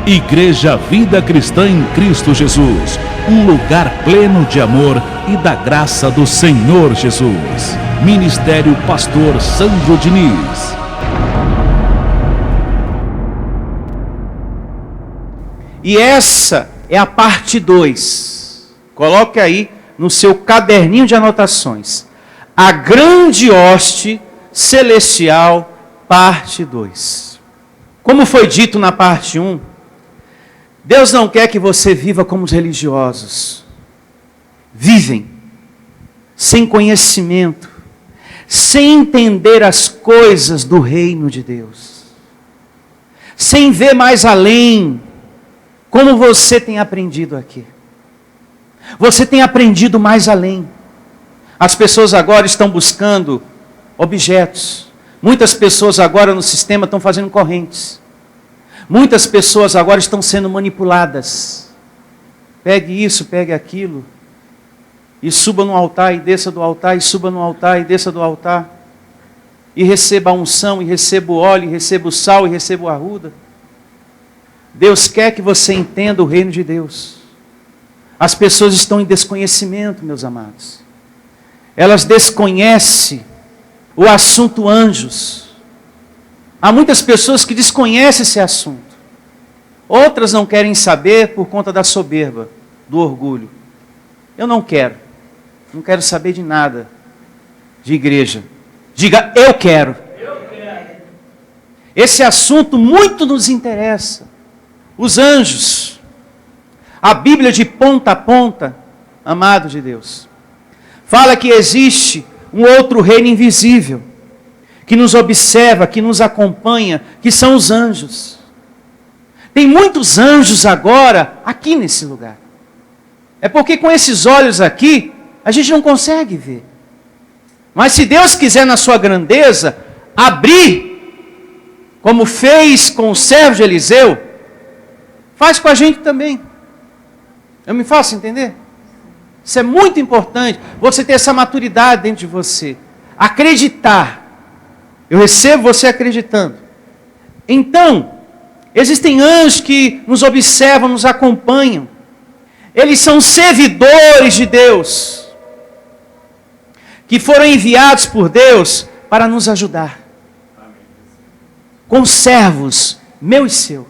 Igreja Vida Cristã em Cristo Jesus, um lugar pleno de amor e da graça do Senhor Jesus. Ministério Pastor Sandro Diniz. E essa é a parte 2. Coloque aí no seu caderninho de anotações. A grande hoste celestial, parte 2. Como foi dito na parte 1, Deus não quer que você viva como os religiosos. Vivem sem conhecimento, sem entender as coisas do reino de Deus, sem ver mais além, como você tem aprendido aqui. Você tem aprendido mais além. As pessoas agora estão buscando objetos. Muitas pessoas agora no sistema estão fazendo correntes. Muitas pessoas agora estão sendo manipuladas. Pegue isso, pegue aquilo. E suba no altar e desça do altar, e suba no altar e desça do altar. E receba a unção, e receba o óleo, e receba o sal, e receba o arruda. Deus quer que você entenda o reino de Deus. As pessoas estão em desconhecimento, meus amados. Elas desconhecem o assunto anjos. Há muitas pessoas que desconhecem esse assunto. Outras não querem saber por conta da soberba, do orgulho. Eu não quero saber de nada de igreja. Diga, eu quero. Esse assunto muito nos interessa. Os anjos, a Bíblia de ponta a ponta, amado de Deus, fala que existe um outro reino invisível, que nos observa, que nos acompanha, que são os anjos. Tem muitos anjos agora aqui nesse lugar. É porque com esses olhos aqui, a gente não consegue ver. Mas se Deus quiser na sua grandeza, abrir, como fez com o servo de Eliseu, faz com a gente também. Eu me faço entender? Isso é muito importante, você ter essa maturidade dentro de você. Acreditar. Eu recebo você acreditando. Então, existem anjos que nos observam, nos acompanham. Eles são servidores de Deus, que foram enviados por Deus para nos ajudar. Conservos, meu e seu.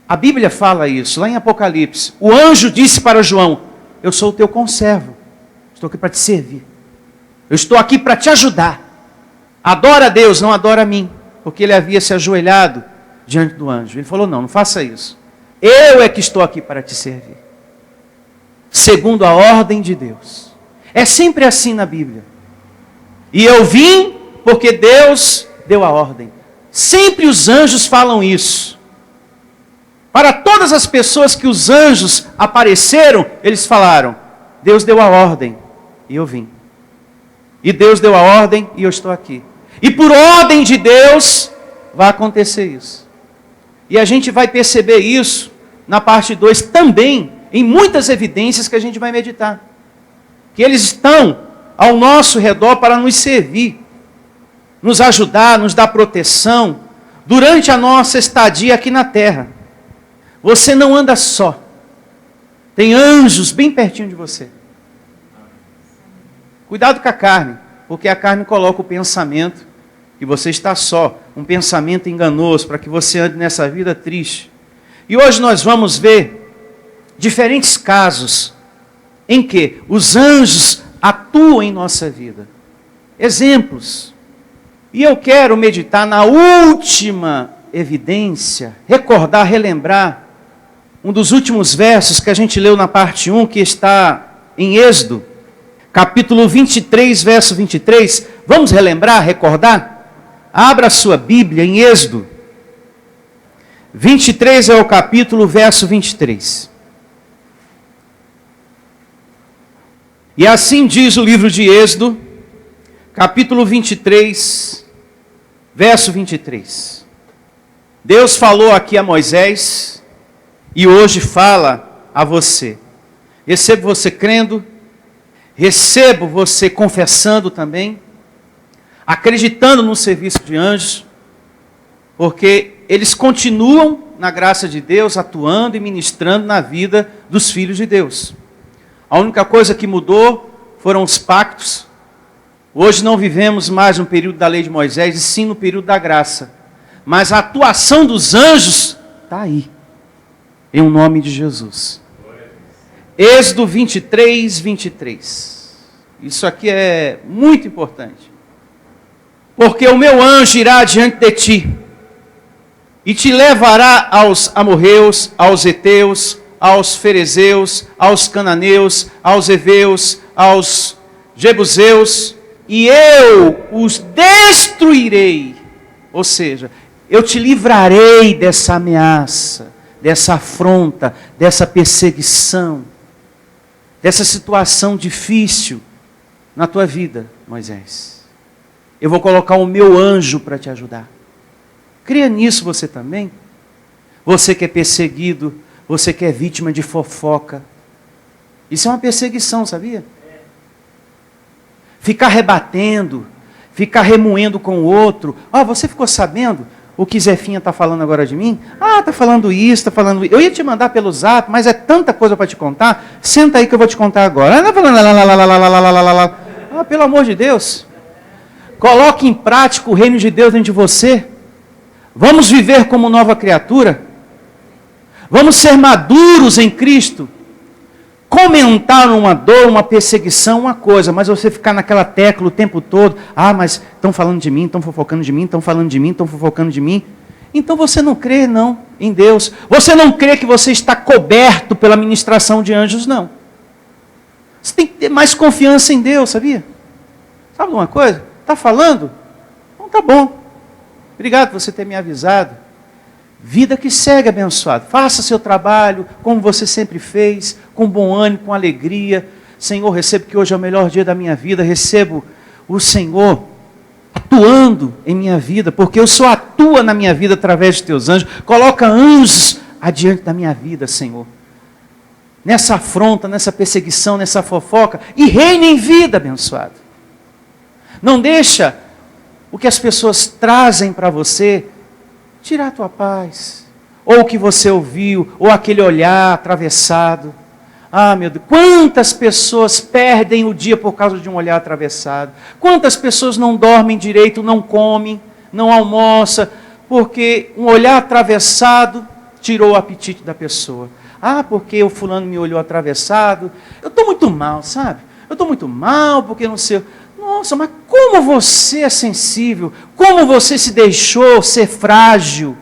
A Bíblia fala isso, lá em Apocalipse. O anjo disse para João, eu sou o teu conservo. Estou aqui para te servir. Eu estou aqui para te ajudar. Adora a Deus, não adora a mim. Porque ele havia se ajoelhado diante do anjo. Ele falou, não faça isso. Eu é que estou aqui para te servir. Segundo a ordem de Deus. É sempre assim na Bíblia. E eu vim porque Deus deu a ordem. Sempre os anjos falam isso. Para todas as pessoas que os anjos apareceram, eles falaram, Deus deu a ordem e eu vim. E Deus deu a ordem e eu estou aqui. E por ordem de Deus, vai acontecer isso. E a gente vai perceber isso na parte 2 também, em muitas evidências que a gente vai meditar. Que eles estão ao nosso redor para nos servir, nos ajudar, nos dar proteção, durante a nossa estadia aqui na terra. Você não anda só. Tem anjos bem pertinho de você. Cuidado com a carne, porque a carne coloca o pensamento que você está só, um pensamento enganoso para que você ande nessa vida triste. E hoje nós vamos ver diferentes casos em que os anjos atuam em nossa vida. Exemplos. E eu quero meditar na última evidência, recordar, relembrar um dos últimos versos que a gente leu na parte 1, que está em Êxodo, capítulo 23, verso 23. Vamos relembrar, recordar? Abra a sua Bíblia em Êxodo. 23 é o capítulo, verso 23. E assim diz o livro de Êxodo, capítulo 23, verso 23. Deus falou aqui a Moisés e hoje fala a você. Recebo você crendo, recebo você confessando também, acreditando no serviço de anjos, porque eles continuam na graça de Deus, atuando e ministrando na vida dos filhos de Deus. A única coisa que mudou foram os pactos. Hoje não vivemos mais no período da lei de Moisés, e sim no período da graça. Mas a atuação dos anjos está aí, em nome de Jesus. Êxodo 23, 23. Isso aqui é muito importante. Porque o meu anjo irá diante de ti, e te levará aos amorreus, aos heteus, aos ferezeus, aos cananeus, aos heveus, aos jebuseus, e eu os destruirei. Ou seja, eu te livrarei dessa ameaça, dessa afronta, dessa perseguição, dessa situação difícil na tua vida, Moisés. Eu vou colocar o meu anjo para te ajudar. Creia nisso você também. Você que é perseguido, você que é vítima de fofoca. Isso é uma perseguição, sabia? Ficar rebatendo, ficar remoendo com o outro. Você ficou sabendo o que Zefinha está falando agora de mim? Está falando isso, está falando isso. Eu ia te mandar pelo zap, mas é tanta coisa para te contar. Senta aí que eu vou te contar agora. Não falando pelo amor de Deus. Coloque em prática o reino de Deus dentro de você. Vamos viver como nova criatura. Vamos ser maduros em Cristo. Comentar uma dor, uma perseguição, uma coisa, mas você ficar naquela tecla o tempo todo. Mas estão falando de mim, estão fofocando de mim, estão falando de mim, estão fofocando de mim. Então você não crê, não, em Deus. Você não crê que você está coberto pela ministração de anjos, não. Você tem que ter mais confiança em Deus, sabia? Sabe uma coisa? Está falando? Então tá bom. Obrigado por você ter me avisado. Vida que segue, abençoado. Faça seu trabalho como você sempre fez, com bom ânimo, com alegria. Senhor, recebo que hoje é o melhor dia da minha vida. Recebo o Senhor atuando em minha vida, porque o Senhor atua na minha vida através de teus anjos. Coloca anjos adiante da minha vida, Senhor. Nessa afronta, nessa perseguição, nessa fofoca. E reina em vida, abençoado. Não deixa o que as pessoas trazem para você tirar a tua paz, ou o que você ouviu, ou aquele olhar atravessado. Meu Deus, quantas pessoas perdem o dia por causa de um olhar atravessado? Quantas pessoas não dormem direito, não comem, não almoçam, porque um olhar atravessado tirou o apetite da pessoa. Porque o fulano me olhou atravessado, eu estou muito mal, sabe? Eu estou muito mal, porque não sei... Nossa, mas como você é sensível, como você se deixou ser frágil.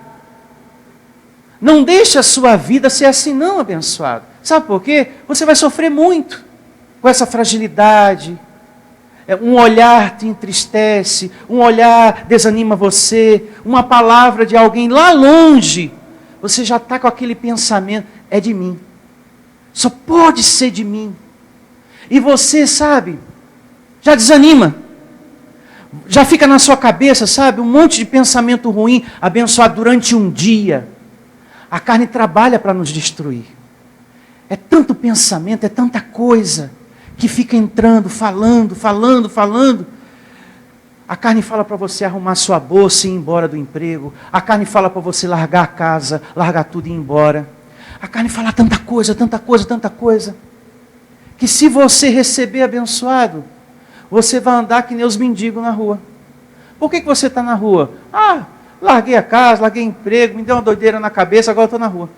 Não deixe a sua vida ser assim não, abençoado. Sabe por quê? Você vai sofrer muito com essa fragilidade. Um olhar te entristece, um olhar desanima você, uma palavra de alguém lá longe, você já está com aquele pensamento, é de mim. Só pode ser de mim. E você, sabe... já desanima, já fica na sua cabeça, sabe, um monte de pensamento ruim, abençoado durante um dia. A carne trabalha para nos destruir. É tanto pensamento, é tanta coisa, que fica entrando, falando. A carne fala para você arrumar sua bolsa e ir embora do emprego. A carne fala para você largar a casa, largar tudo e ir embora. A carne fala tanta coisa, que se você receber abençoado, você vai andar que nem os mendigos na rua. Por que você está na rua? Larguei a casa, larguei emprego, me deu uma doideira na cabeça, agora estou na rua.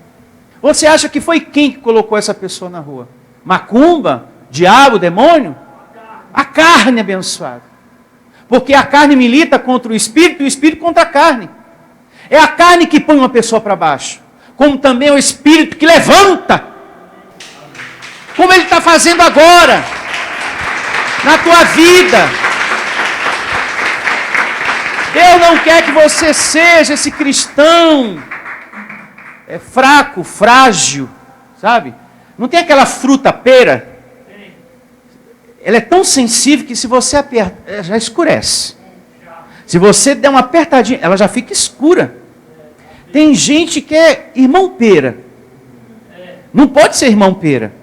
Você acha que foi quem que colocou essa pessoa na rua? Macumba? Diabo? Demônio? A carne, abençoada. Porque a carne milita contra o espírito e o espírito contra a carne. É a carne que põe uma pessoa para baixo. Como também é o espírito que levanta. Como ele está fazendo agora. Na tua vida. Deus não quer que você seja esse cristão fraco, frágil, sabe? Não tem aquela fruta pera? Ela é tão sensível que se você apertar, ela já escurece. Se você der uma apertadinha, ela já fica escura. Tem gente que é irmão pera. Não pode ser irmão pera.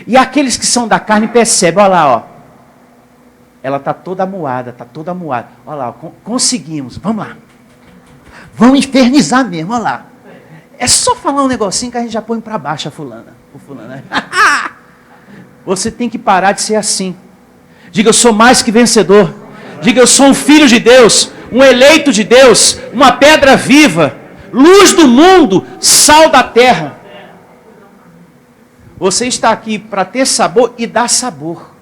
E aqueles que são da carne percebem, olha lá, ela está toda amuada, Olha lá, conseguimos, vamos lá. Vamos infernizar mesmo, olha lá. É só falar um negocinho que a gente já põe para baixo a fulana. O fulano, né? Você tem que parar de ser assim. Diga, eu sou mais que vencedor. Diga, eu sou um filho de Deus, um eleito de Deus, uma pedra viva, luz do mundo, sal da terra. Você está aqui para ter sabor e dar sabor.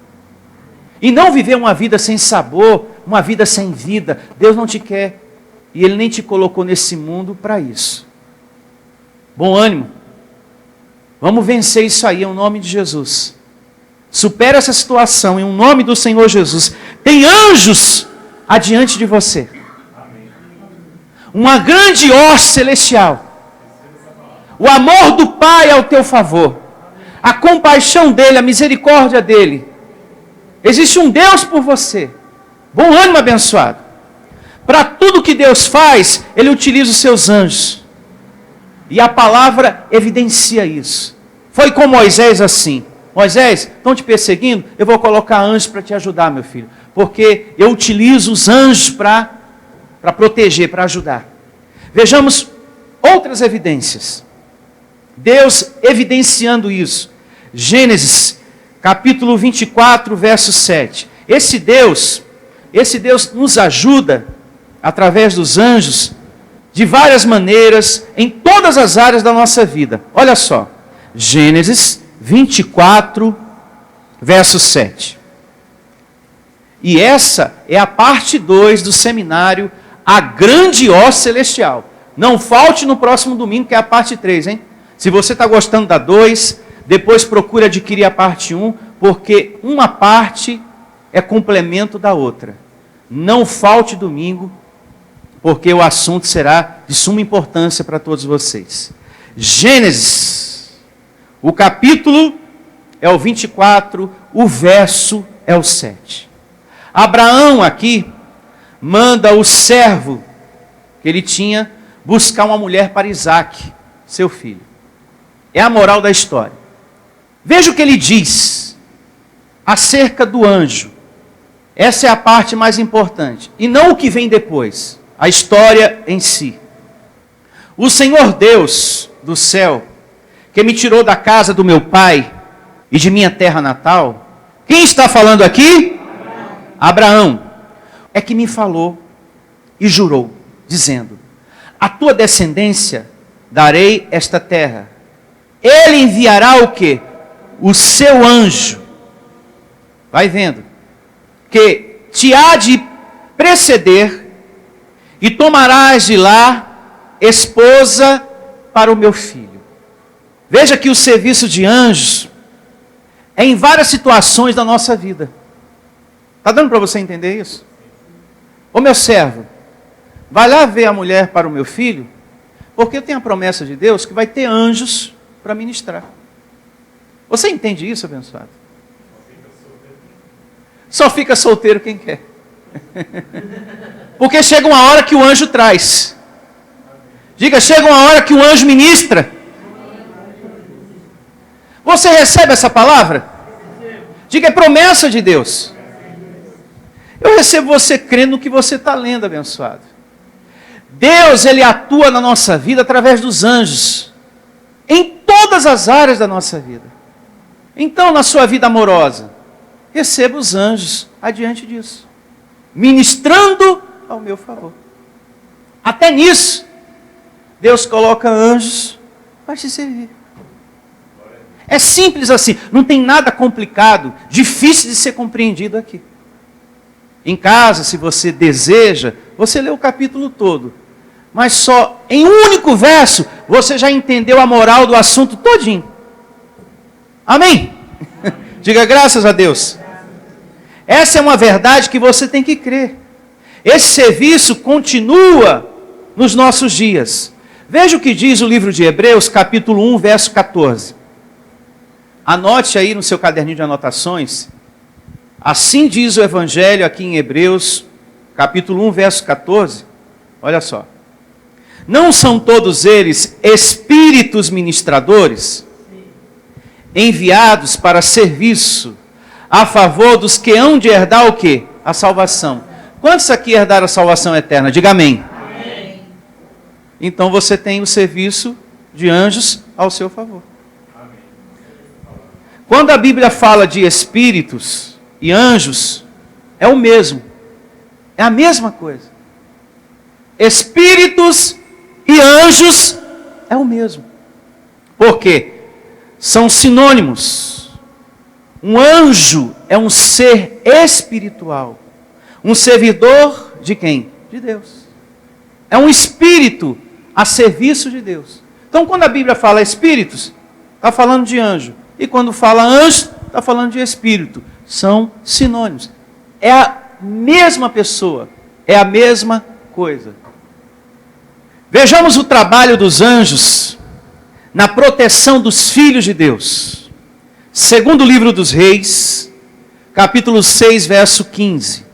E não viver uma vida sem sabor, uma vida sem vida. Deus não te quer. E Ele nem te colocou nesse mundo para isso. Bom ânimo. Vamos vencer isso aí, em nome de Jesus. Supera essa situação, em nome do Senhor Jesus. Tem anjos adiante de você. Uma grande hoste celestial. O amor do Pai ao teu favor. A compaixão dEle, a misericórdia dEle. Existe um Deus por você. Bom ânimo, abençoado. Para tudo que Deus faz, Ele utiliza os seus anjos. E a palavra evidencia isso. Foi com Moisés assim. Moisés, estão te perseguindo? Eu vou colocar anjos para te ajudar, meu filho. Porque eu utilizo os anjos para proteger, para ajudar. Vejamos outras evidências. Deus evidenciando isso. Gênesis, capítulo 24, verso 7. Esse Deus nos ajuda, através dos anjos, de várias maneiras, em todas as áreas da nossa vida. Olha só, Gênesis 24, verso 7. E essa é a parte 2 do seminário, A Grande Hoste Celestial. Não falte no próximo domingo, que é a parte 3, hein? Se você está gostando da 2, depois procure adquirir a parte 1, porque uma parte é complemento da outra. Não falte domingo, porque o assunto será de suma importância para todos vocês. Gênesis, o capítulo é o 24, o verso é o 7. Abraão aqui manda o servo que ele tinha buscar uma mulher para Isaque, seu filho. É a moral da história. Veja o que ele diz acerca do anjo. Essa é a parte mais importante. E não o que vem depois. A história em si. O Senhor Deus do céu, que me tirou da casa do meu pai e de minha terra natal. Quem está falando aqui? Abraão. É que me falou e jurou, dizendo: a tua descendência darei esta terra. Ele enviará o quê? O seu anjo. Vai vendo. Que te há de preceder e tomarás de lá esposa para o meu filho. Veja que o serviço de anjos é em várias situações da nossa vida. Está dando para você entender isso? Ô meu servo, vai lá ver a mulher para o meu filho, porque eu tenho a promessa de Deus que vai ter anjos para ministrar. Você entende isso, abençoado? Só fica solteiro quem quer. Porque chega uma hora que o anjo traz. Diga, chega uma hora que o anjo ministra. Você recebe essa palavra? Diga, é promessa de Deus. Eu recebo você crendo no que você está lendo, abençoado. Deus, Ele atua na nossa vida através dos anjos. Em todas as áreas da nossa vida. Então, na sua vida amorosa, receba os anjos adiante disso. Ministrando ao meu favor. Até nisso, Deus coloca anjos para te servir. É simples assim, não tem nada complicado, difícil de ser compreendido aqui. Em casa, se você deseja, você lê o capítulo todo. Mas só em um único verso, você já entendeu a moral do assunto todinho. Amém? Diga graças a Deus. Essa é uma verdade que você tem que crer. Esse serviço continua nos nossos dias. Veja o que diz o livro de Hebreus, capítulo 1, verso 14. Anote aí no seu caderninho de anotações. Assim diz o Evangelho aqui em Hebreus, capítulo 1, verso 14. Olha só. Não são todos eles espíritos ministradores, enviados para serviço, a favor dos que hão de herdar o quê? A salvação. Quantos aqui herdaram a salvação eterna? Diga amém. Amém. Então você tem o serviço de anjos ao seu favor. Quando a Bíblia fala de espíritos e anjos, é o mesmo. É a mesma coisa. Espíritos e anjos é o mesmo. Por quê? São sinônimos. Um anjo é um ser espiritual. Um servidor de quem? De Deus. É um espírito a serviço de Deus. Então, quando a Bíblia fala espíritos, está falando de anjo. E quando fala anjo, está falando de espírito. São sinônimos. É a mesma pessoa. É a mesma coisa. Vejamos o trabalho dos anjos na proteção dos filhos de Deus. Segundo livro dos Reis, capítulo 6, verso 15.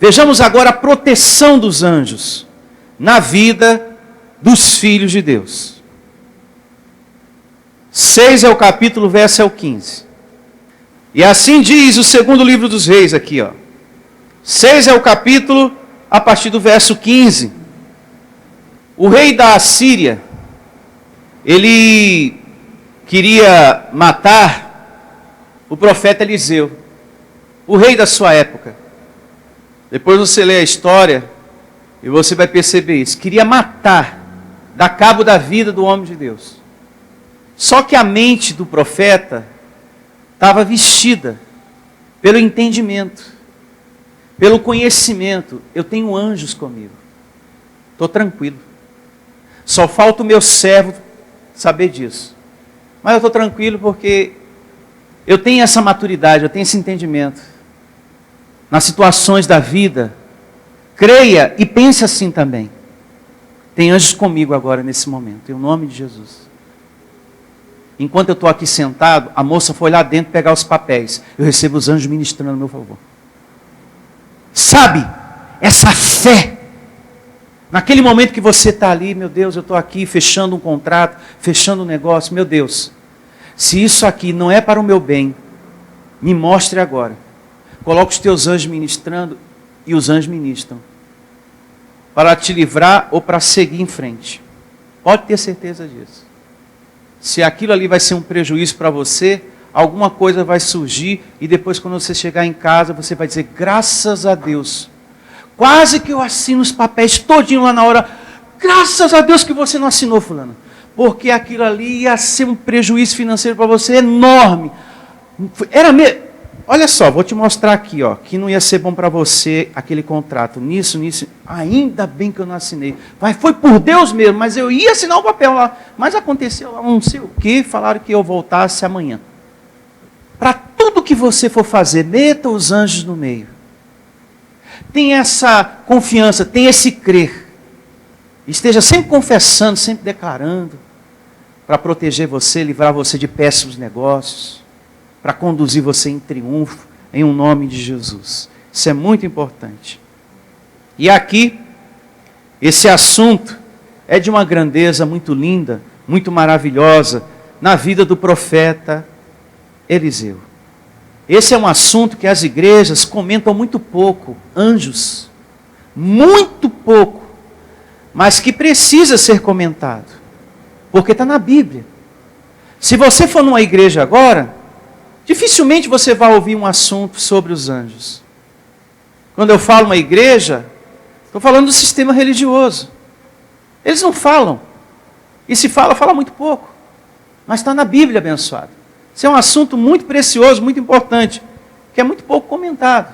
Vejamos agora a proteção dos anjos na vida dos filhos de Deus. 6 é o capítulo, verso é o 15. E assim diz o segundo livro dos Reis aqui, ó. 6 é o capítulo, a partir do verso 15. O rei da Assíria, ele queria matar o profeta Eliseu, o rei da sua época. Depois você lê a história e você vai perceber isso. Queria matar, dar cabo da vida do homem de Deus. Só que a mente do profeta estava vestida pelo entendimento, pelo conhecimento. Eu tenho anjos comigo. Estou tranquilo. Só falta o meu servo saber disso. Mas eu estou tranquilo porque eu tenho essa maturidade, eu tenho esse entendimento. Nas situações da vida, creia e pense assim também. Tem anjos comigo agora nesse momento, em nome de Jesus. Enquanto eu estou aqui sentado, a moça foi lá dentro pegar os papéis. Eu recebo os anjos ministrando a meu favor. Sabe, essa fé. Naquele momento que você está ali, meu Deus, eu estou aqui fechando um contrato, fechando um negócio, meu Deus. Se isso aqui não é para o meu bem, me mostre agora. Coloque os teus anjos ministrando e os anjos ministram. Para te livrar ou para seguir em frente. Pode ter certeza disso. Se aquilo ali vai ser um prejuízo para você, alguma coisa vai surgir e depois quando você chegar em casa, você vai dizer, graças a Deus. Quase que eu assino os papéis todinho lá na hora. Graças a Deus que você não assinou, fulano. Porque aquilo ali ia ser um prejuízo financeiro para você enorme. Era mesmo. Olha só, vou te mostrar aqui, ó, que não ia ser bom para você aquele contrato. Nisso. Ainda bem que eu não assinei. Mas foi por Deus mesmo, mas eu ia assinar o papel lá. Mas aconteceu lá, não sei o quê, falaram que eu voltasse amanhã. Para tudo que você for fazer, meta os anjos no meio. Tem essa confiança, tem esse crer. Esteja sempre confessando, sempre declarando, para proteger você, livrar você de péssimos negócios, para conduzir você em triunfo, em um nome de Jesus. Isso é muito importante. E aqui, esse assunto é de uma grandeza muito linda, muito maravilhosa, na vida do profeta Eliseu. Esse é um assunto que as igrejas comentam muito pouco, anjos, muito pouco, mas que precisa ser comentado, porque está na Bíblia. Se você for numa igreja agora, dificilmente você vai ouvir um assunto sobre os anjos. Quando eu falo uma igreja, estou falando do sistema religioso. Eles não falam, e se fala, fala muito pouco, mas está na Bíblia, abençoado. Isso é um assunto muito precioso, muito importante, que é muito pouco comentado.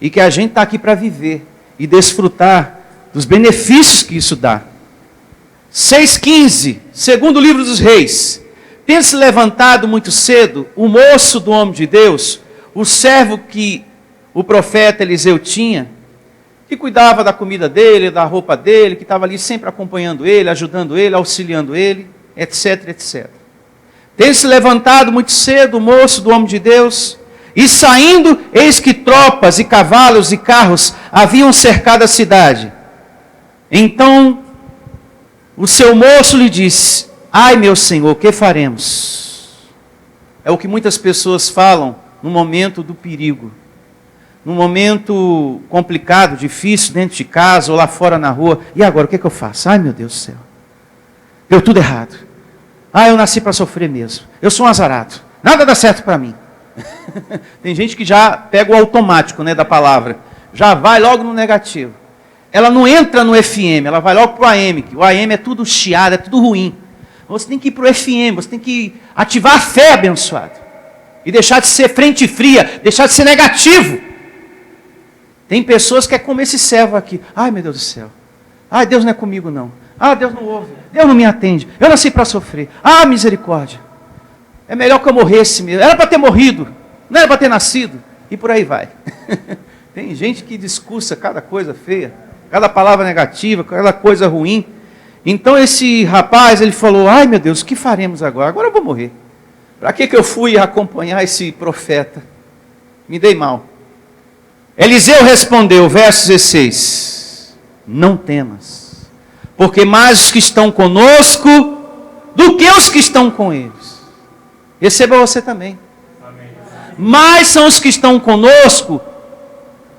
E que a gente está aqui para viver e desfrutar dos benefícios que isso dá. 6,15, segundo livro dos Reis. Tendo se levantado muito cedo, o moço do homem de Deus, o servo que o profeta Eliseu tinha, que cuidava da comida dele, da roupa dele, que estava ali sempre acompanhando ele, ajudando ele, auxiliando ele, etc, etc. Tendo se levantado muito cedo o moço do homem de Deus, e saindo, eis que tropas e cavalos e carros haviam cercado a cidade. Então, o seu moço lhe disse, ai meu senhor, o que faremos? É o que muitas pessoas falam no momento do perigo. No momento complicado, difícil, dentro de casa ou lá fora na rua. E agora, o que eu faço? Ai meu Deus do céu. Deu tudo errado. Eu nasci para sofrer mesmo. Eu sou um azarado. Nada dá certo para mim. Tem gente que já pega o automático, né, da palavra. Já vai logo no negativo. Ela não entra no FM, ela vai logo para o AM. O AM é tudo chiado, é tudo ruim. Você tem que ir para o FM, você tem que ativar a fé, abençoado. E deixar de ser frente fria, deixar de ser negativo. Tem pessoas que é como esse servo aqui. Ai, meu Deus do céu. Ai, Deus não é comigo não. Deus não ouve. Deus não me atende. Eu nasci para sofrer. Misericórdia. É melhor que eu morresse mesmo. Era para ter morrido. Não era para ter nascido. E por aí vai. Tem gente que discursa cada coisa feia. Cada palavra negativa, cada coisa ruim. Então esse rapaz, ele falou, ai meu Deus, o que faremos agora? Agora eu vou morrer. Para que eu fui acompanhar esse profeta? Me dei mal. Eliseu respondeu, verso 16, não temas, porque mais os que estão conosco do que os que estão com eles. Receba você também. Amém. Mais são os que estão conosco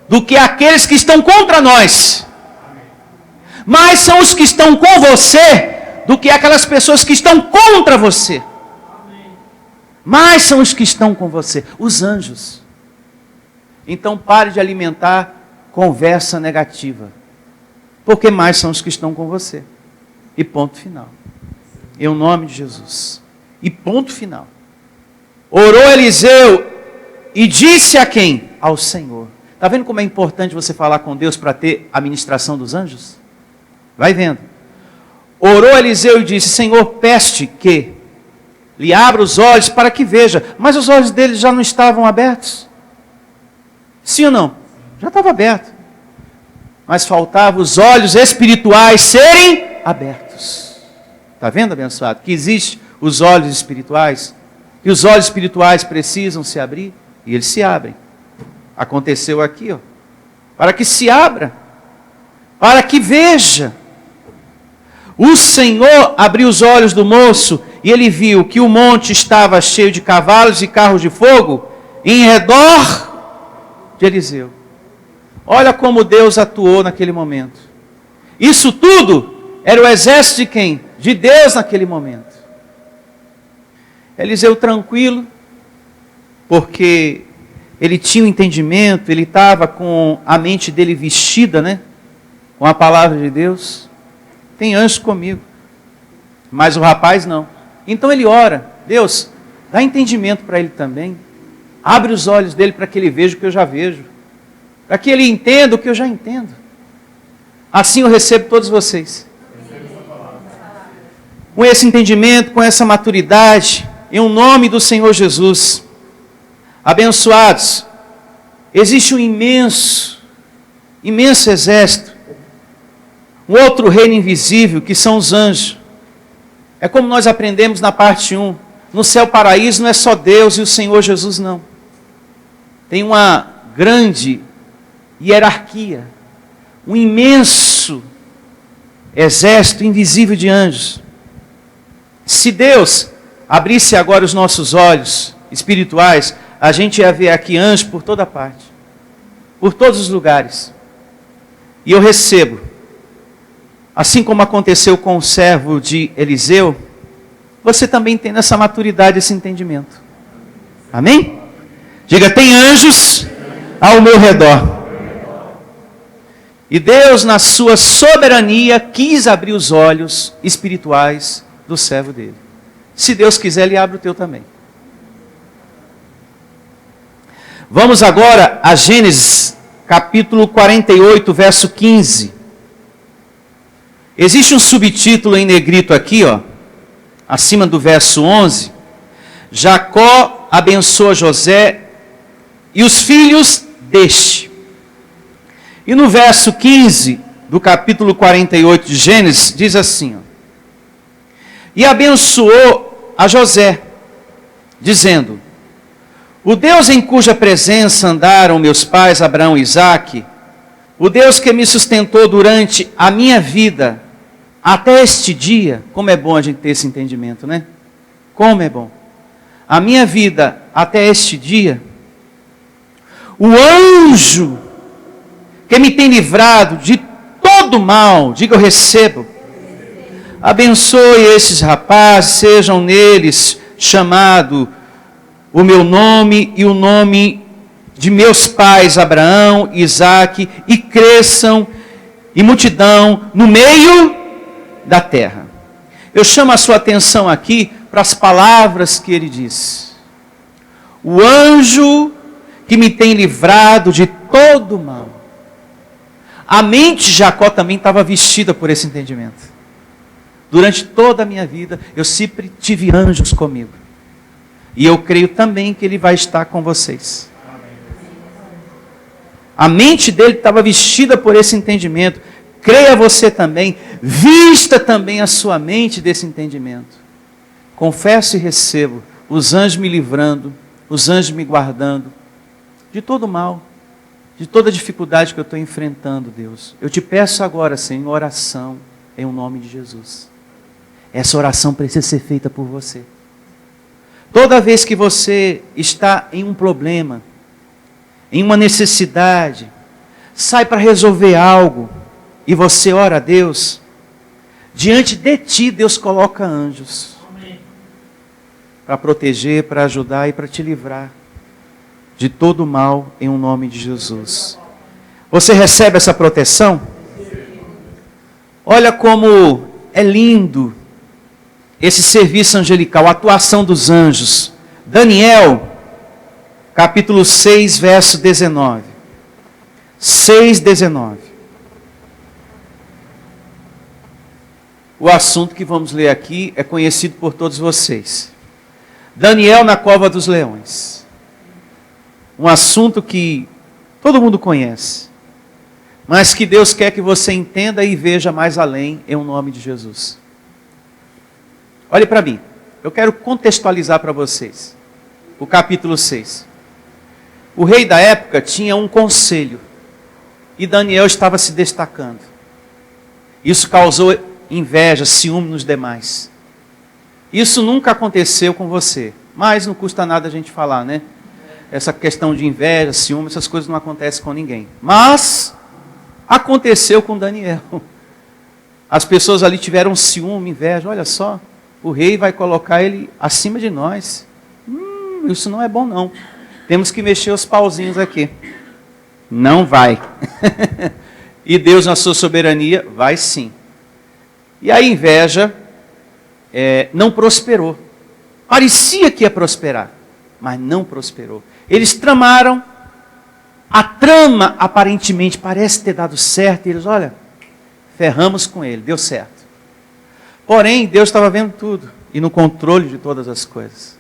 do que aqueles que estão contra nós. Mais são os que estão com você do que aquelas pessoas que estão contra você. Mais são os que estão com você, os anjos. Então pare de alimentar conversa negativa. Porque mais são os que estão com você. E ponto final. Em nome de Jesus. E ponto final. Orou Eliseu e disse a quem? Ao Senhor. Está vendo como é importante você falar com Deus para ter a ministração dos anjos? Vai vendo. Orou Eliseu e disse, Senhor, peço-te que lhe abra os olhos para que veja. Mas os olhos dele já não estavam abertos? Sim ou não? Já estava aberto. Mas faltavam os olhos espirituais serem abertos. Está vendo, abençoado? Que existe os olhos espirituais. E os olhos espirituais precisam se abrir. E eles se abrem. Aconteceu aqui, ó. Para que se abra. Para que veja. O Senhor abriu os olhos do moço e ele viu que o monte estava cheio de cavalos e carros de fogo em redor de Eliseu. Olha como Deus atuou naquele momento. Isso tudo era o exército de quem? De Deus naquele momento. Eliseu tranquilo, porque ele tinha um entendimento, ele estava com a mente dele vestida, né? Com a palavra de Deus. Tem anjo comigo. Mas o rapaz não. Então ele ora. Deus, dá entendimento para ele também. Abre os olhos dele para que ele veja o que eu já vejo. Para que ele entenda o que eu já entendo. Assim eu recebo todos vocês. Com esse entendimento, com essa maturidade, em nome do Senhor Jesus. Abençoados. Existe um imenso exército. Um outro reino invisível, que são os anjos. É como nós aprendemos na parte 1. No céu paraíso não é só Deus e o Senhor Jesus, não. Tem uma grande hierarquia. Um imenso exército invisível de anjos. Se Deus abrisse agora os nossos olhos espirituais, a gente ia ver aqui anjos por toda parte. Por todos os lugares. E eu recebo. Assim como aconteceu com o servo de Eliseu, você também tem nessa maturidade esse entendimento. Amém? Diga, tem anjos ao meu redor. E Deus, na sua soberania, quis abrir os olhos espirituais do servo dele. Se Deus quiser, Ele abre o teu também. Vamos agora a Gênesis, capítulo 48, verso 15. Existe um subtítulo em negrito aqui, ó, acima do verso 11. Jacó abençoa José e os filhos deste. E no verso 15 do capítulo 48 de Gênesis, diz assim, ó, e abençoou a José, dizendo, o Deus em cuja presença andaram meus pais Abraão e Isaque, o Deus que me sustentou durante a minha vida, até este dia, como é bom a gente ter esse entendimento, né? Como é bom. A minha vida até este dia, o anjo que me tem livrado de todo mal, diga eu recebo, abençoe esses rapazes, sejam neles chamado o meu nome e o nome de meus pais, Abraão, Isaque, e cresçam em multidão no meio da terra. Eu chamo a sua atenção aqui para as palavras que ele diz. O anjo que me tem livrado de todo mal. A mente de Jacó também estava vestida por esse entendimento. Durante toda a minha vida, eu sempre tive anjos comigo. E eu creio também que ele vai estar com vocês. A mente dele estava vestida por esse entendimento. Creia você também, vista também a sua mente desse entendimento. Confesso e recebo os anjos me livrando, os anjos me guardando de todo mal, de toda dificuldade que eu estou enfrentando, Deus. Eu te peço agora, Senhor, oração em o nome de Jesus. Essa oração precisa ser feita por você. Toda vez que você está em um problema, em uma necessidade, sai para resolver algo, e você ora a Deus, diante de ti Deus coloca anjos para proteger, para ajudar e para te livrar de todo mal em um nome de Jesus. Você recebe essa proteção? Olha como é lindo esse serviço angelical, a atuação dos anjos. Daniel, capítulo 6, verso 19. 6:19. O assunto que vamos ler aqui é conhecido por todos vocês. Daniel na cova dos leões. Um assunto que todo mundo conhece, mas que Deus quer que você entenda e veja mais além em nome de Jesus. Olhe para mim, eu quero contextualizar para vocês o capítulo 6. O rei da época tinha um conselho e Daniel estava se destacando. Isso causou inveja, ciúme nos demais. Isso nunca aconteceu com você, mas não custa nada a gente falar, né? Essa questão de inveja, ciúme, essas coisas não acontecem com ninguém. Mas aconteceu com Daniel. As pessoas ali tiveram ciúme, inveja. Olha só, o rei vai colocar ele acima de nós. Isso não é bom não. Temos que mexer os pauzinhos aqui. Não vai. E Deus, na sua soberania, vai sim. E a inveja não prosperou. Parecia que ia prosperar, mas não prosperou. Eles tramaram, a trama aparentemente parece ter dado certo, e eles, olha, ferramos com ele, deu certo. Porém, Deus estava vendo tudo, e no controle de todas as coisas.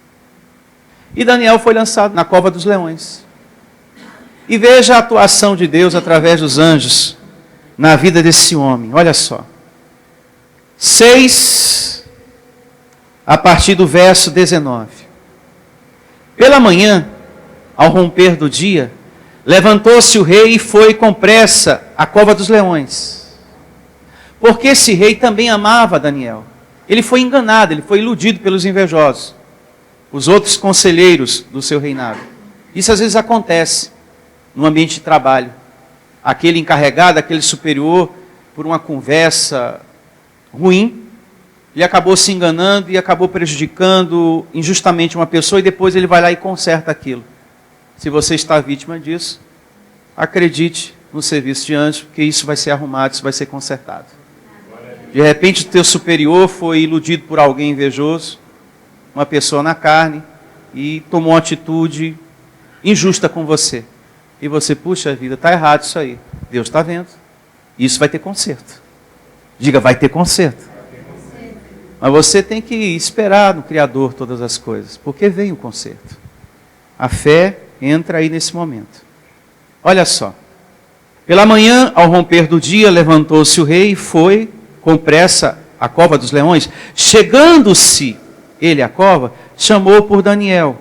E Daniel foi lançado na cova dos leões. E veja a atuação de Deus através dos anjos na vida desse homem, olha só. 6, a partir do verso 19. Pela manhã, ao romper do dia, levantou-se o rei e foi com pressa à cova dos leões. Porque esse rei também amava Daniel. Ele foi enganado, ele foi iludido pelos invejosos, os outros conselheiros do seu reinado. Isso às vezes acontece no ambiente de trabalho. Aquele encarregado, aquele superior, por uma conversa ruim, ele acabou se enganando e acabou prejudicando injustamente uma pessoa, e depois ele vai lá e conserta aquilo. Se você está vítima disso, acredite no serviço de anjos, porque isso vai ser arrumado, isso vai ser consertado. De repente o teu superior foi iludido por alguém invejoso, uma pessoa na carne, e tomou uma atitude injusta com você. E você, puxa vida, está errado isso aí. Deus está vendo. Isso vai ter conserto. Diga, vai ter conserto. Mas você tem que esperar no Criador todas as coisas, porque vem o conserto. A fé entra aí nesse momento. Olha só. Pela manhã, ao romper do dia, levantou-se o rei e foi com pressa à cova dos leões. Chegando-se ele à cova, chamou por Daniel,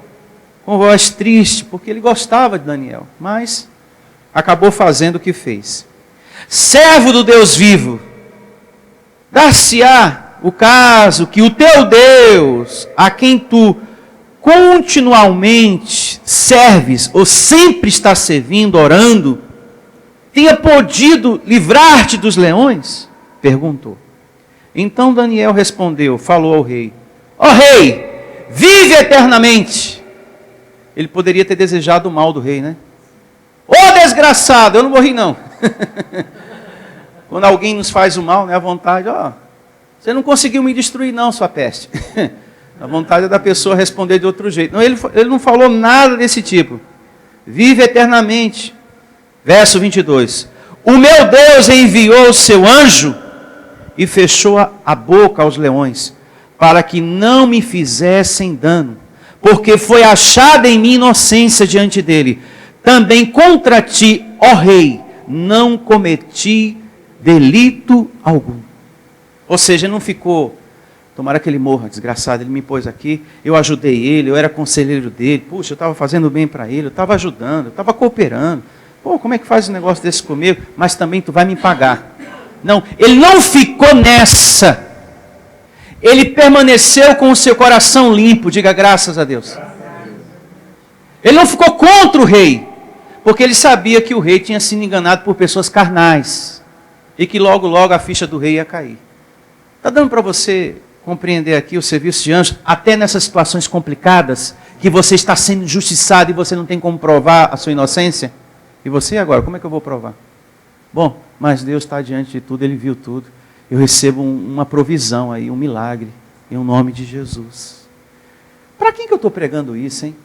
com voz triste, porque ele gostava de Daniel, mas acabou fazendo o que fez. Servo do Deus vivo, dar-se-á o caso que o teu Deus, a quem tu continuamente serves, ou sempre está servindo, orando, tenha podido livrar-te dos leões? Perguntou. Então Daniel respondeu, falou ao rei: ó rei, vive eternamente. Ele poderia ter desejado o mal do rei, né? Ô desgraçado, eu não morri não. Quando alguém nos faz o mal, né, a vontade, ó, você não conseguiu me destruir não, sua peste. A vontade é da pessoa responder de outro jeito. Não, ele não falou nada desse tipo. Vive eternamente. Verso 22. O meu Deus enviou o seu anjo e fechou a boca aos leões, para que não me fizessem dano, porque foi achada em mim inocência diante dele. Também contra ti, ó rei, não cometi delito algum. Ou seja, não ficou, tomara que ele morra, desgraçado, ele me pôs aqui, eu ajudei ele, eu era conselheiro dele, puxa, eu estava fazendo bem para ele, eu estava ajudando, eu estava cooperando. Pô, como é que faz um negócio desse comigo? Mas também tu vai me pagar. Não, ele não ficou nessa. Ele permaneceu com o seu coração limpo, diga graças a Deus. Ele não ficou contra o rei, porque ele sabia que o rei tinha sido enganado por pessoas carnais, e que logo, logo a ficha do rei ia cair. Está dando para você compreender aqui o serviço de anjo, até nessas situações complicadas, que você está sendo injustiçado e você não tem como provar a sua inocência? E você agora, como é que eu vou provar? Bom, mas Deus está diante de tudo, Ele viu tudo. Eu recebo uma provisão aí, um milagre, em nome de Jesus. Para quem que eu estou pregando isso, hein?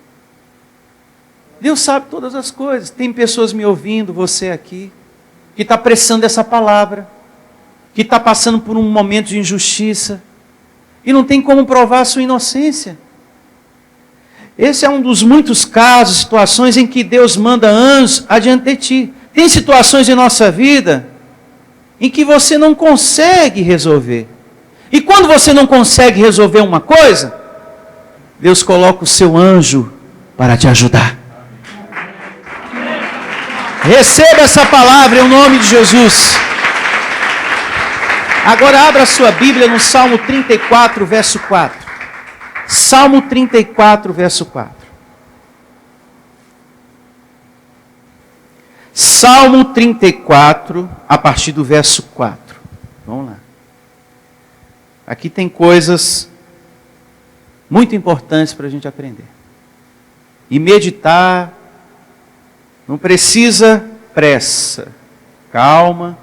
Deus sabe todas as coisas. Tem pessoas me ouvindo, você aqui, que está precisando dessa palavra, que está passando por um momento de injustiça, e não tem como provar a sua inocência. Esse é um dos muitos casos, situações em que Deus manda anjos adiante de ti. Tem situações em nossa vida em que você não consegue resolver. E quando você não consegue resolver uma coisa, Deus coloca o seu anjo para te ajudar. Receba essa palavra em nome de Jesus. Agora abra a sua Bíblia no Salmo 34, verso 4. Salmo 34, verso 4. Salmo 34, a partir do verso 4. Vamos lá. Aqui tem coisas muito importantes para a gente aprender. E meditar, não precisa pressa. Calma,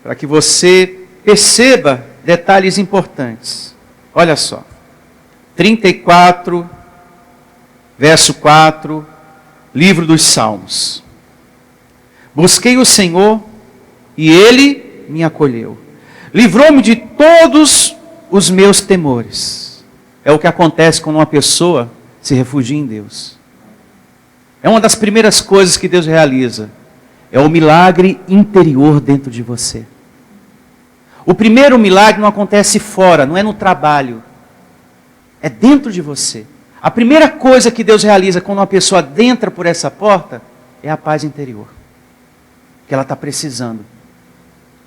para que você perceba detalhes importantes. Olha só. 34, verso 4, livro dos Salmos. Busquei o Senhor e Ele me acolheu. Livrou-me de todos os meus temores. É o que acontece quando uma pessoa se refugia em Deus. É uma das primeiras coisas que Deus realiza. É o milagre interior dentro de você. O primeiro milagre não acontece fora, não é no trabalho. É dentro de você. A primeira coisa que Deus realiza quando uma pessoa adentra por essa porta é a paz interior. Que ela está precisando.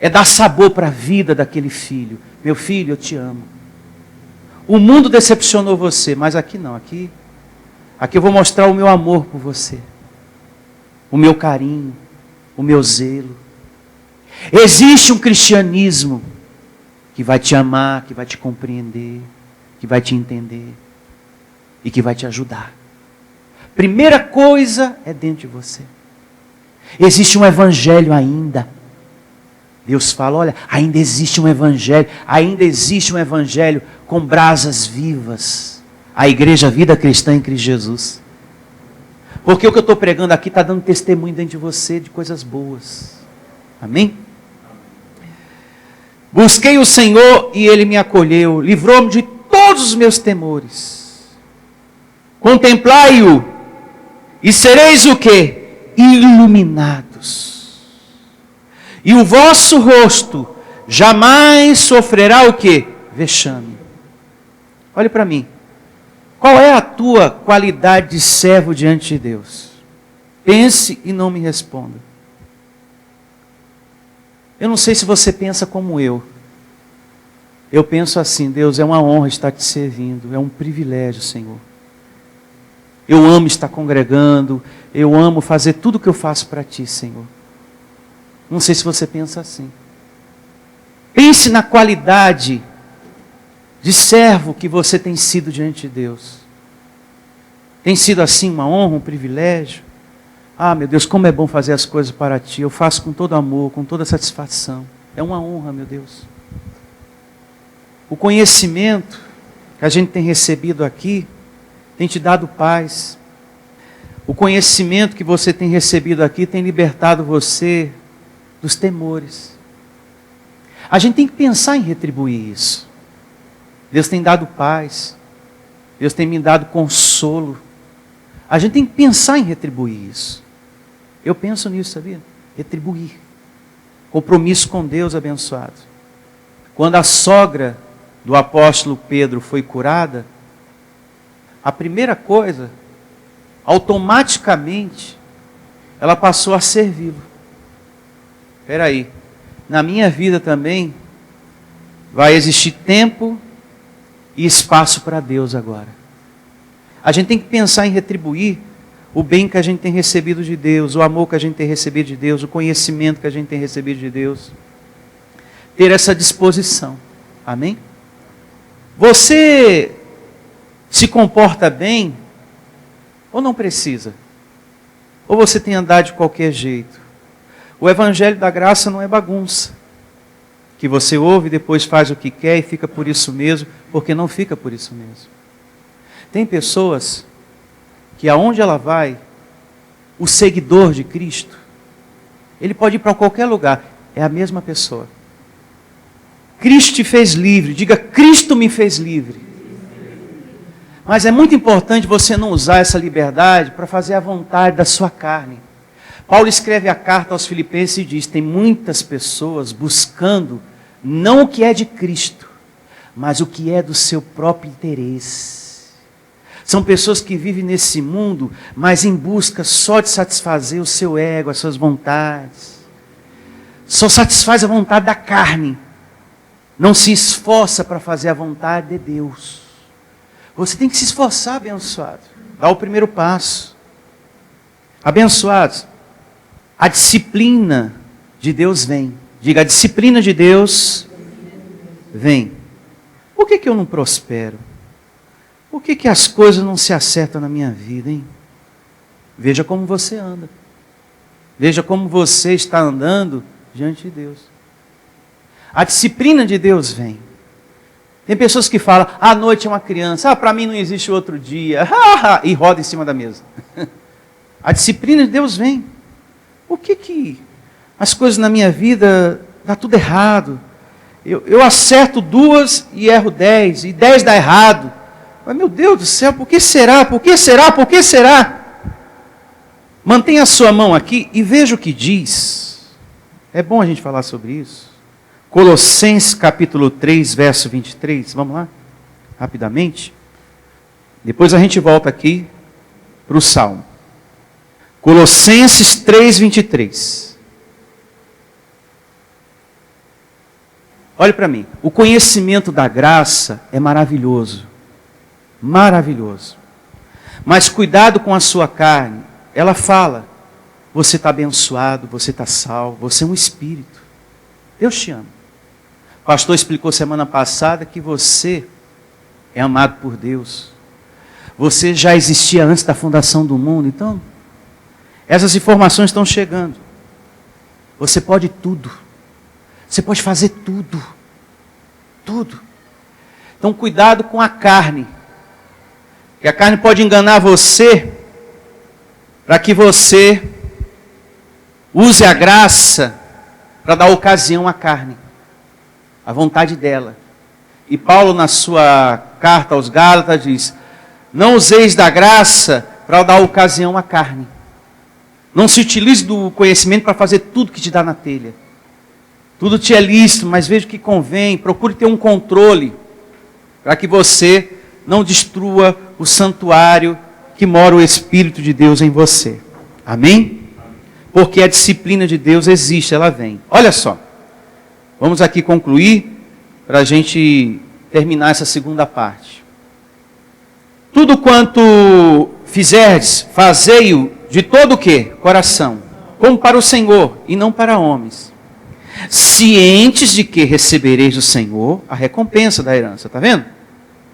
É dar sabor para a vida daquele filho. Meu filho, eu te amo. O mundo decepcionou você, mas aqui não. Aqui eu vou mostrar o meu amor por você. O meu carinho. O meu zelo. Existe um cristianismo que vai te amar, que vai te compreender, que vai te entender e que vai te ajudar. Primeira coisa é dentro de você. Existe um evangelho ainda. Deus fala, olha, ainda existe um evangelho com brasas vivas. A igreja Vida Cristã em Cristo Jesus. Porque o que eu estou pregando aqui está dando testemunho dentro de você de coisas boas. Amém? Busquei o Senhor e Ele me acolheu, livrou-me de todos os meus temores. Contemplai-o e sereis o quê? Iluminados. E o vosso rosto jamais sofrerá o quê? Vexame. Olhe para mim. Qual é a tua qualidade de servo diante de Deus? Pense e não me responda. Eu não sei se você pensa como eu. Eu penso assim, Deus, é uma honra estar te servindo, é um privilégio, Senhor. Eu amo estar congregando, eu amo fazer tudo o que eu faço para ti, Senhor. Não sei se você pensa assim. Pense na qualidade de servo que você tem sido diante de Deus. Tem sido assim uma honra, um privilégio? Ah, meu Deus, como é bom fazer as coisas para Ti. Eu faço com todo amor, com toda satisfação. É uma honra, meu Deus. O conhecimento que a gente tem recebido aqui tem te dado paz. O conhecimento que você tem recebido aqui tem libertado você dos temores. A gente tem que pensar em retribuir isso. Deus tem dado paz. Deus tem me dado consolo. A gente tem que pensar em retribuir isso. Eu penso nisso, sabia? Retribuir. Compromisso com Deus abençoado. Quando a sogra do apóstolo Pedro foi curada, a primeira coisa, automaticamente, ela passou a servi-lo. Espera aí, na minha vida também vai existir tempo e espaço para Deus agora. A gente tem que pensar em retribuir o bem que a gente tem recebido de Deus, o amor que a gente tem recebido de Deus, o conhecimento que a gente tem recebido de Deus. Ter essa disposição. Amém? Você se comporta bem ou não precisa? Ou você tem andado de qualquer jeito? O Evangelho da Graça não é bagunça, que você ouve e depois faz o que quer e fica por isso mesmo, porque não fica por isso mesmo. Tem pessoas que aonde ela vai, o seguidor de Cristo, ele pode ir para qualquer lugar, é a mesma pessoa. Cristo te fez livre, diga, Cristo me fez livre. Mas é muito importante você não usar essa liberdade para fazer a vontade da sua carne. Paulo escreve a carta aos Filipenses e diz, tem muitas pessoas buscando não o que é de Cristo, mas o que é do seu próprio interesse. São pessoas que vivem nesse mundo, mas em busca só de satisfazer o seu ego, as suas vontades. Só satisfaz a vontade da carne. Não se esforça para fazer a vontade de Deus. Você tem que se esforçar, abençoado. Dá o primeiro passo. Abençoados, a disciplina de Deus vem. Diga, a disciplina de Deus vem. Por que eu não prospero? Por que as coisas não se acertam na minha vida, hein? Veja como você anda. Veja como você está andando diante de Deus. A disciplina de Deus vem. Tem pessoas que falam, a noite é uma criança, para mim não existe outro dia, e roda em cima da mesa. A disciplina de Deus vem. Por que as coisas na minha vida dá tudo errado? Eu acerto 2 e erro 10, e 10 dá errado. Mas meu Deus do céu, por que será? Por que será? Por que será? Mantenha a sua mão aqui e veja o que diz. É bom a gente falar sobre isso. Colossenses capítulo 3, verso 23. Vamos lá? Rapidamente. Depois a gente volta aqui para o Salmo. Colossenses 3, 23. Olhe para mim. O conhecimento da graça é maravilhoso. Maravilhoso. Mas cuidado com a sua carne. Ela fala, você está abençoado, você está salvo, você é um espírito. Deus te ama. O pastor explicou semana passada que você é amado por Deus. Você já existia antes da fundação do mundo. Então, essas informações estão chegando. Você pode tudo. Você pode fazer tudo. Tudo. Então, cuidado com a carne. Que a carne pode enganar você para que você use a graça para dar ocasião à carne, à vontade dela. E Paulo, na sua carta aos Gálatas, diz, não useis da graça para dar ocasião à carne. Não se utilize do conhecimento para fazer tudo que te dá na telha. Tudo te é lícito, mas veja o que convém. Procure ter um controle para que você não destrua o santuário que mora o Espírito de Deus em você. Amém? Porque a disciplina de Deus existe, ela vem. Olha só. Vamos aqui concluir para a gente terminar essa segunda parte. Tudo quanto fizerdes, fazei-o de todo o quê? Coração. Como para o Senhor e não para homens. cientes de que recebereis do Senhor a recompensa da herança. Está vendo?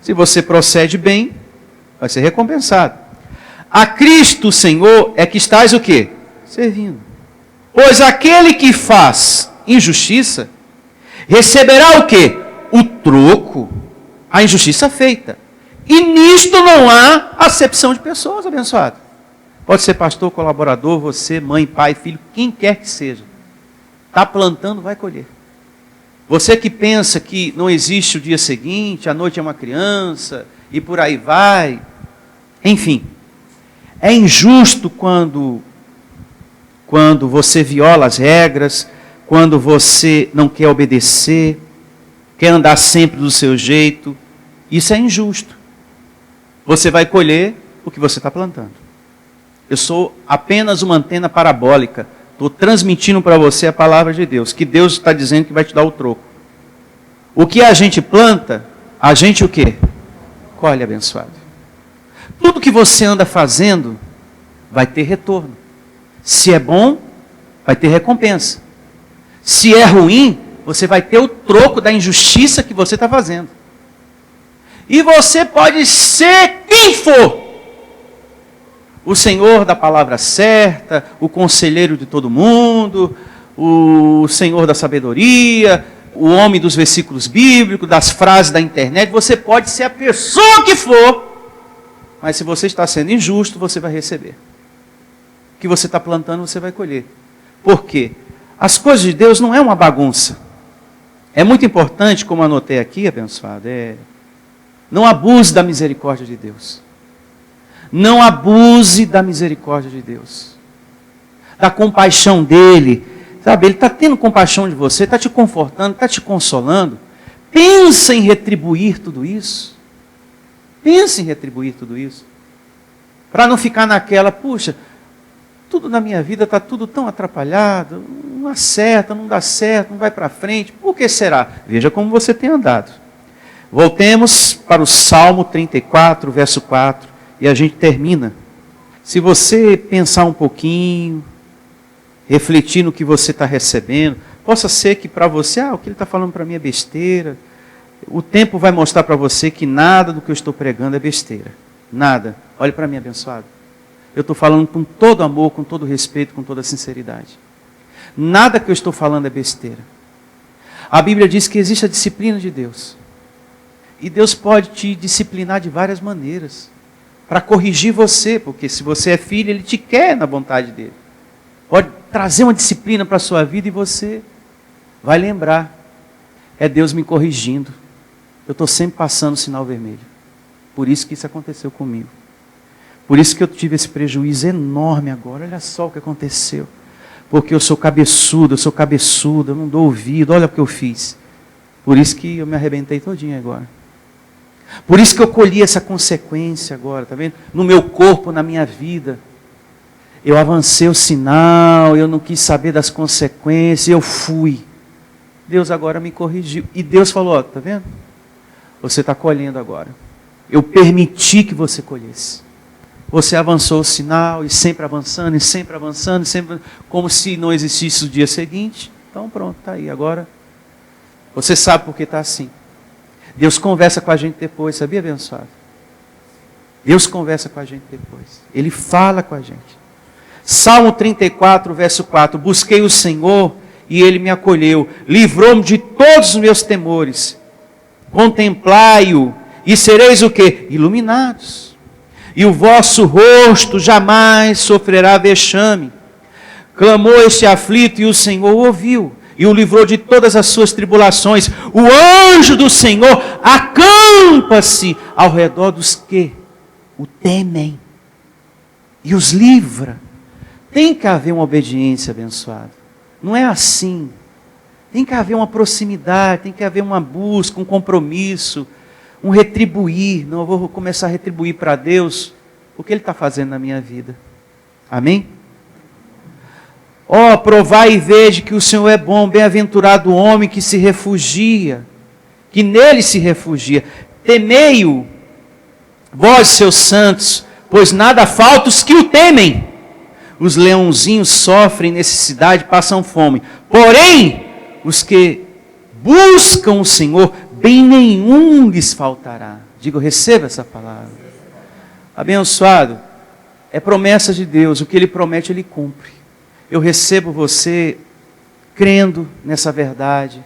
Se você procede bem, vai ser recompensado. A Cristo, o Senhor, é que estás o quê? Servindo. Pois aquele que faz injustiça, receberá o quê? O troco, a injustiça feita. E nisto não há acepção de pessoas, abençoado. Pode ser pastor, colaborador, você, mãe, pai, filho, quem quer que seja. Está plantando, vai colher. Você que pensa que não existe o dia seguinte, a noite é uma criança, e por aí vai. Enfim, é injusto quando você viola as regras, quando você não quer obedecer, quer andar sempre do seu jeito. Isso é injusto. Você vai colher o que você está plantando. Eu sou apenas uma antena parabólica. Estou transmitindo para você a palavra de Deus. Que Deus está dizendo que vai te dar o troco. O que a gente planta, a gente o quê? Colhe, abençoado. Tudo que você anda fazendo, vai ter retorno. Se é bom, vai ter recompensa. Se é ruim, você vai ter o troco da injustiça que você está fazendo. E você pode ser quem for. O Senhor da palavra certa, o conselheiro de todo mundo, o Senhor da sabedoria, o homem dos versículos bíblicos, das frases da internet. Você pode ser a pessoa que for, mas se você está sendo injusto, você vai receber. O que você está plantando, você vai colher. Por quê? As coisas de Deus não é uma bagunça. É muito importante, como anotei aqui, abençoado, não abuse da misericórdia de Deus. Não abuse da misericórdia de Deus. Da compaixão dele. Sabe, ele está tendo compaixão de você, está te confortando, está te consolando. Pensa em retribuir tudo isso. Pensa em retribuir tudo isso. Para não ficar naquela, puxa, tudo na minha vida está tudo tão atrapalhado, não acerta, não dá certo, não vai para frente. Por que será? Veja como você tem andado. Voltemos para o Salmo 34, verso 4. E a gente termina. Se você pensar um pouquinho, refletir no que você está recebendo, possa ser que para você, o que ele está falando para mim é besteira. O tempo vai mostrar para você que nada do que eu estou pregando é besteira. Nada. Olhe para mim, abençoado. Eu estou falando com todo amor, com todo respeito, com toda sinceridade. Nada que eu estou falando é besteira. A Bíblia diz que existe a disciplina de Deus. E Deus pode te disciplinar de várias maneiras. Para corrigir você, porque se você é filho, Ele te quer na vontade dEle. Pode trazer uma disciplina para a sua vida e você vai lembrar. É Deus me corrigindo. Eu estou sempre passando o sinal vermelho. Por isso que isso aconteceu comigo. Por isso que eu tive esse prejuízo enorme agora. Olha só o que aconteceu. Porque eu sou cabeçudo, eu não dou ouvido. Olha o que eu fiz. Por isso que eu me arrebentei todinho agora. Por isso que eu colhi essa consequência agora, tá vendo? No meu corpo, na minha vida. Eu avancei o sinal, eu não quis saber das consequências, eu fui. Deus agora me corrigiu. E Deus falou, tá vendo? Você está colhendo agora. Eu permiti que você colhesse. Você avançou o sinal, e sempre avançando, sempre, como se não existisse o dia seguinte. Então pronto, está aí. Agora, você sabe por que está assim. Deus conversa com a gente depois, sabia, abençoado? Deus conversa com a gente depois. Ele fala com a gente. Salmo 34, verso 4. Busquei o Senhor e Ele me acolheu. Livrou-me de todos os meus temores. Contemplai-o e sereis o quê? Iluminados. E o vosso rosto jamais sofrerá vexame. Clamou este aflito e o Senhor ouviu. E o livrou de todas as suas tribulações. O anjo do Senhor acampa-se ao redor dos que o temem. E os livra. Tem que haver uma obediência, abençoada. Não é assim. Tem que haver uma proximidade, tem que haver uma busca, um compromisso, um retribuir. Não, eu vou começar a retribuir para Deus o que Ele está fazendo na minha vida. Amém? Ó, provai e veja que o Senhor é bom, bem-aventurado o homem que se refugia, que nele se refugia. Temei-o, vós, seus santos, pois nada falta os que o temem. Os leãozinhos sofrem necessidade, passam fome. Porém, os que buscam o Senhor, bem nenhum lhes faltará. Digo, receba essa palavra. Abençoado, é promessa de Deus, o que Ele promete, Ele cumpre. Eu recebo você crendo nessa verdade,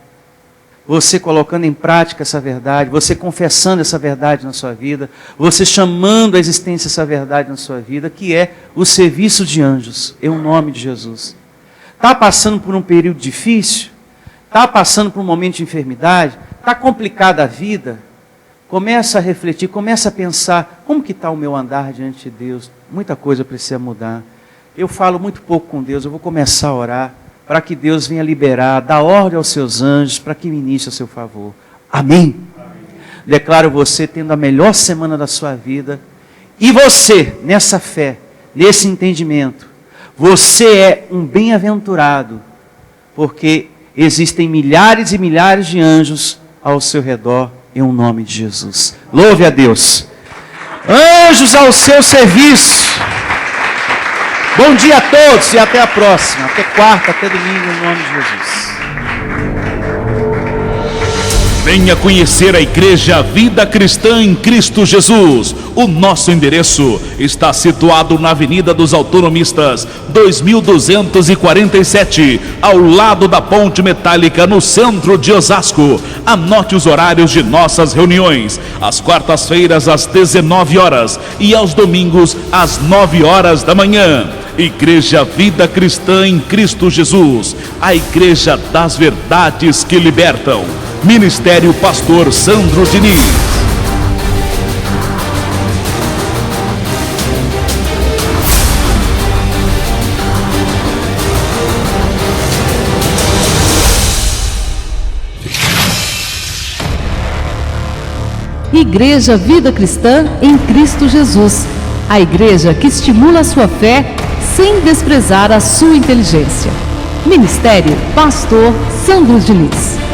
você colocando em prática essa verdade, você confessando essa verdade na sua vida, você chamando a existência essa verdade na sua vida, que é o serviço de anjos, em nome de Jesus. Está passando por um período difícil? Está passando por um momento de enfermidade? Está complicada a vida? Começa a refletir, começa a pensar, como que está o meu andar diante de Deus? Muita coisa precisa mudar. Eu falo muito pouco com Deus, eu vou começar a orar, para que Deus venha liberar, dar ordem aos seus anjos, para que ministre a seu favor. Amém? Amém. Declaro você tendo a melhor semana da sua vida, e você, nessa fé, nesse entendimento, você é um bem-aventurado, porque existem milhares e milhares de anjos ao seu redor, em nome de Jesus. Louve a Deus. Anjos ao seu serviço. Bom dia a todos e até a próxima. Até quarta, até domingo, em nome de Jesus. Venha conhecer a Igreja Vida Cristã em Cristo Jesus. O nosso endereço está situado na Avenida dos Autonomistas, 2247, ao lado da Ponte Metálica, no centro de Osasco. Anote os horários de nossas reuniões: às quartas-feiras às 19 horas e aos domingos às 9 horas da manhã. Igreja Vida Cristã em Cristo Jesus, a Igreja das Verdades que Libertam. Ministério Pastor Sandro Diniz. Igreja Vida Cristã em Cristo Jesus, a igreja que estimula a sua fé sem desprezar a sua inteligência. Ministério Pastor Sandro Diniz.